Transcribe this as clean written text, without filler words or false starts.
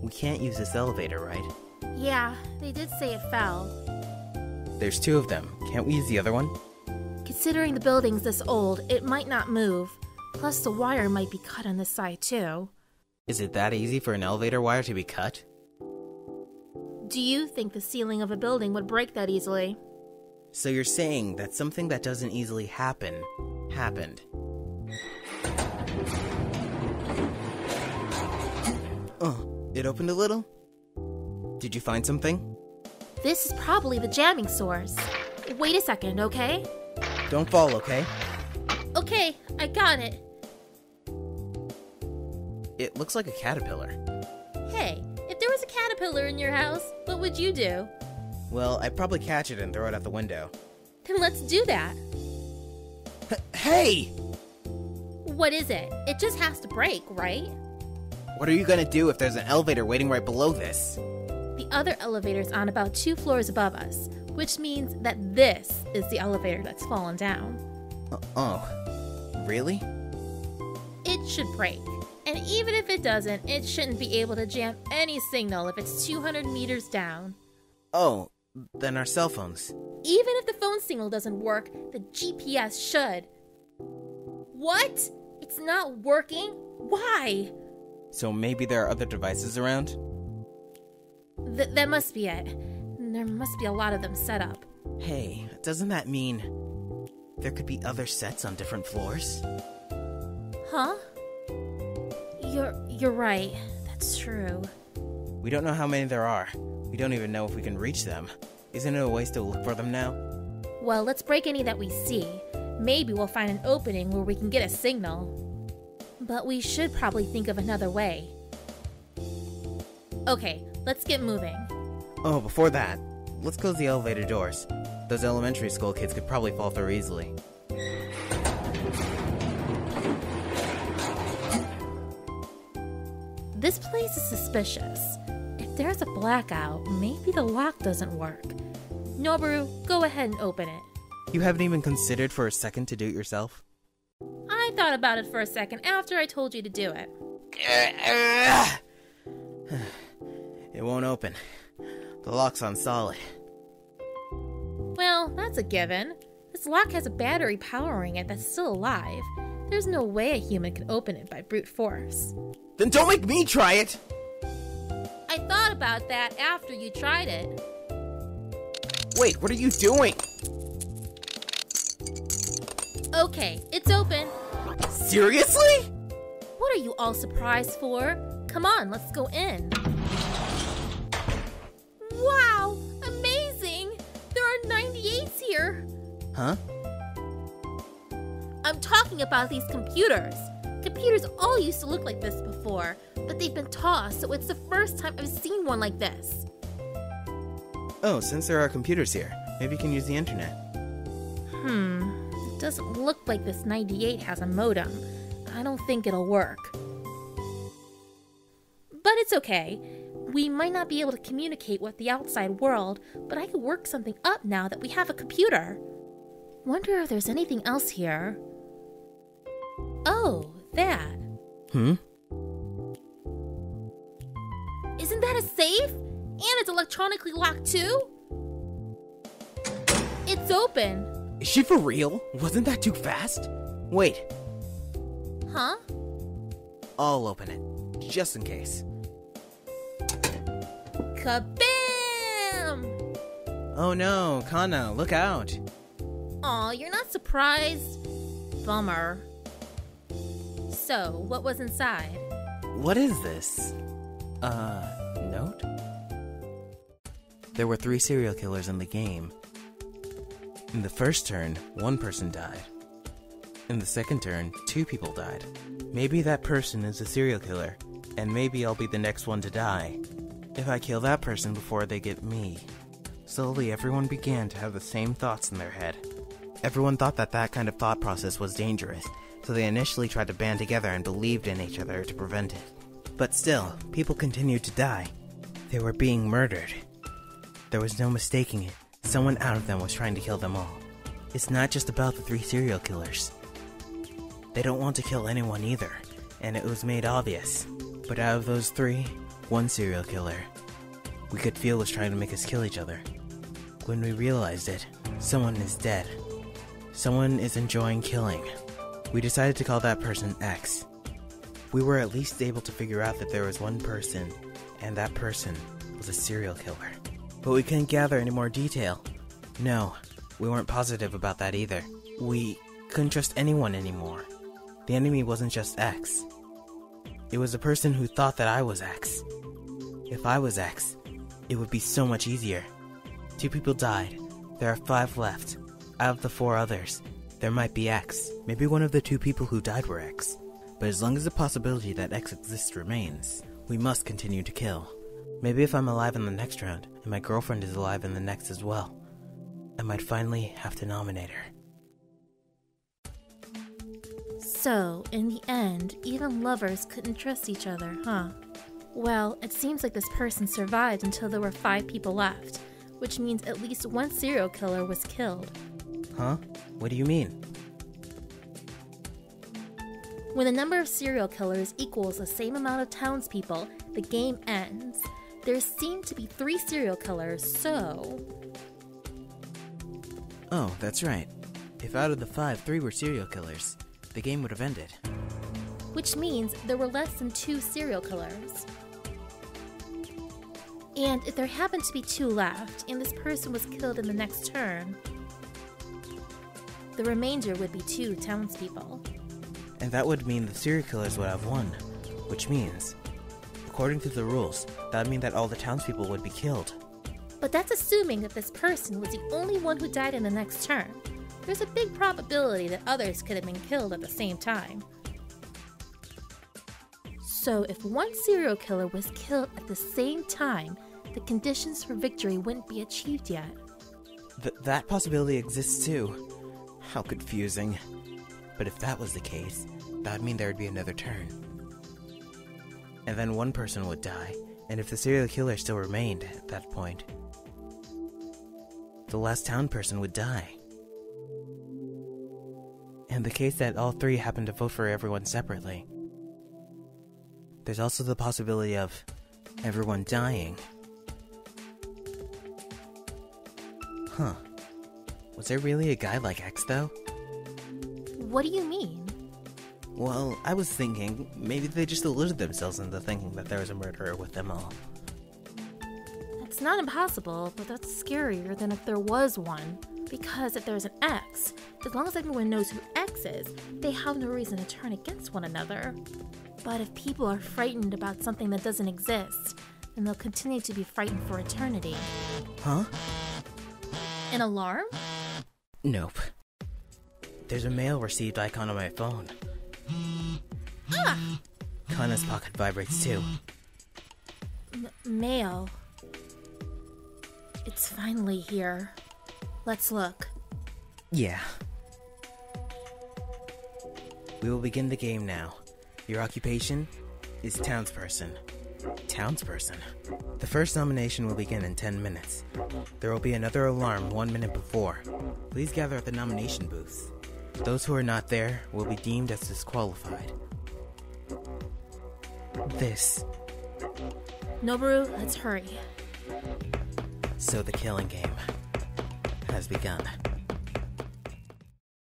We can't use this elevator, right? Yeah, they did say it fell. There's 2 of them. Can't we use the other one? Considering the building's this old, it might not move. Plus the wire might be cut on this side too. Is it that easy for an elevator wire to be cut? Do you think the ceiling of a building would break that easily? So you're saying that something that doesn't easily happen, happened. Oh, it opened a little? Did you find something? This is probably the jamming source. Wait a second, okay? Don't fall, okay? Okay, I got it. It looks like a caterpillar. Hey, if there was a caterpillar in your house, what would you do? Well, I'd probably catch it and throw it out the window. Then let's do that. Hey! What is it? It just has to break, right? What are you gonna do if there's an elevator waiting right below this? The other elevator's on about 2 floors above us, which means that this is the elevator that's fallen down. Oh, really? It should break. And even if it doesn't, it shouldn't be able to jam any signal if it's 200 meters down. Oh, then our cell phones. Even if the phone signal doesn't work, the GPS should. What? It's not working? Why? So maybe there are other devices around? That must be it. There must be a lot of them set up. Hey, doesn't that mean there could be other sets on different floors? Huh? You're right. That's true. We don't know how many there are. We don't even know if we can reach them. Isn't it a waste to look for them now? Well, let's break any that we see. Maybe we'll find an opening where we can get a signal. But we should probably think of another way. Okay, let's get moving. Oh, before that, let's close the elevator doors. Those elementary school kids could probably fall through easily. This place is suspicious. If there's a blackout, maybe the lock doesn't work. Noboru, go ahead and open it. You haven't even considered for a second to do it yourself? I thought about it for a second after I told you to do it. It won't open. The lock's on solid. Well, that's a given. This lock has a battery powering it that's still alive. There's no way a human can open it by brute force. Then don't make me try it! I thought about that after you tried it. Wait, what are you doing? Okay, it's open. Seriously? What are you all surprised for? Come on, let's go in. Wow, amazing! There are 98s here. Huh? I'm talking about these computers. Computers all used to look like this before, but they've been tossed, so it's the first time I've seen one like this. Oh, since there are computers here, maybe you can use the internet. It doesn't look like this 98 has a modem. I don't think it'll work. But it's okay. We might not be able to communicate with the outside world, but I could work something up now that we have a computer. Wonder if there's anything else here. Oh, that. Isn't that a safe? And it's electronically locked too? It's open. Is she for real? Wasn't that too fast? Wait. Huh? I'll open it, just in case. Kabam! Oh no, Kana, look out! Aw, you're not surprised? Bummer. So, what was inside? What is this? Note? There were 3 serial killers in the game. In the first turn, 1 person died. In the second turn, 2 people died. Maybe that person is a serial killer, and maybe I'll be the next one to die. If I kill that person before they get me. Slowly, everyone began to have the same thoughts in their head. Everyone thought that that kind of thought process was dangerous, so they initially tried to band together and believed in each other to prevent it. But still, people continued to die. They were being murdered. There was no mistaking it. Someone out of them was trying to kill them all. It's not just about the 3 serial killers. They don't want to kill anyone either, and it was made obvious. But out of those 3, One serial killer we could feel was trying to make us kill each other. When we realized it, someone is dead. Someone is enjoying killing. We decided to call that person X. We were at least able to figure out that there was one person, and that person was a serial killer. But we couldn't gather any more detail. No, we weren't positive about that either. We couldn't trust anyone anymore. The enemy wasn't just X. It was a person who thought that I was X. If I was X, it would be so much easier. 2 people died. There are 5 left. Out of the 4 others, there might be X. Maybe one of the 2 people who died were X. But as long as the possibility that X exists remains, we must continue to kill. Maybe if I'm alive in the next round, and my girlfriend is alive in the next as well, I might finally have to nominate her. So, in the end, even lovers couldn't trust each other, huh? Well, it seems like this person survived until there were 5 people left, which means at least one serial killer was killed. Huh? What do you mean? When the number of serial killers equals the same amount of townspeople, the game ends. There seem to be 3 serial killers, so... Oh, that's right. If out of the 5, 3 were serial killers, the game would have ended. Which means there were less than 2 serial killers. And if there happened to be 2 left, and this person was killed in the next turn, the remainder would be 2 townspeople. And that would mean the serial killers would have won, which means, according to the rules, that would mean that all the townspeople would be killed. But that's assuming that this person was the only one who died in the next turn. There's a big probability that others could have been killed at the same time. So if one serial killer was killed at the same time, the conditions for victory wouldn't be achieved yet. That possibility exists too. How confusing. But if that was the case, that would mean there would be another turn. And then one person would die, and if the serial killer still remained at that point, the last town person would die. In the case that all 3 happen to vote for everyone separately, there's also the possibility of everyone dying. Huh. Was there really a guy like X though? What do you mean? Well, I was thinking maybe they just deluded themselves into thinking that there was a murderer with them all. It's not impossible, but that's scarier than if there was one. Because if there's an X, as long as everyone knows who X is, they have no reason to turn against one another. But if people are frightened about something that doesn't exist, then they'll continue to be frightened for eternity. Huh? An alarm? Nope. There's a mail received icon on my phone. Ah! Kana's pocket vibrates too. Mail. It's finally here. Let's look. Yeah. We will begin the game now. Your occupation is townsperson. Townsperson. The first nomination will begin in 10 minutes. There will be another alarm 1 minute before. Please gather at the nomination booths. Those who are not there will be deemed as disqualified. This. Noboru, let's hurry. So the killing game has begun.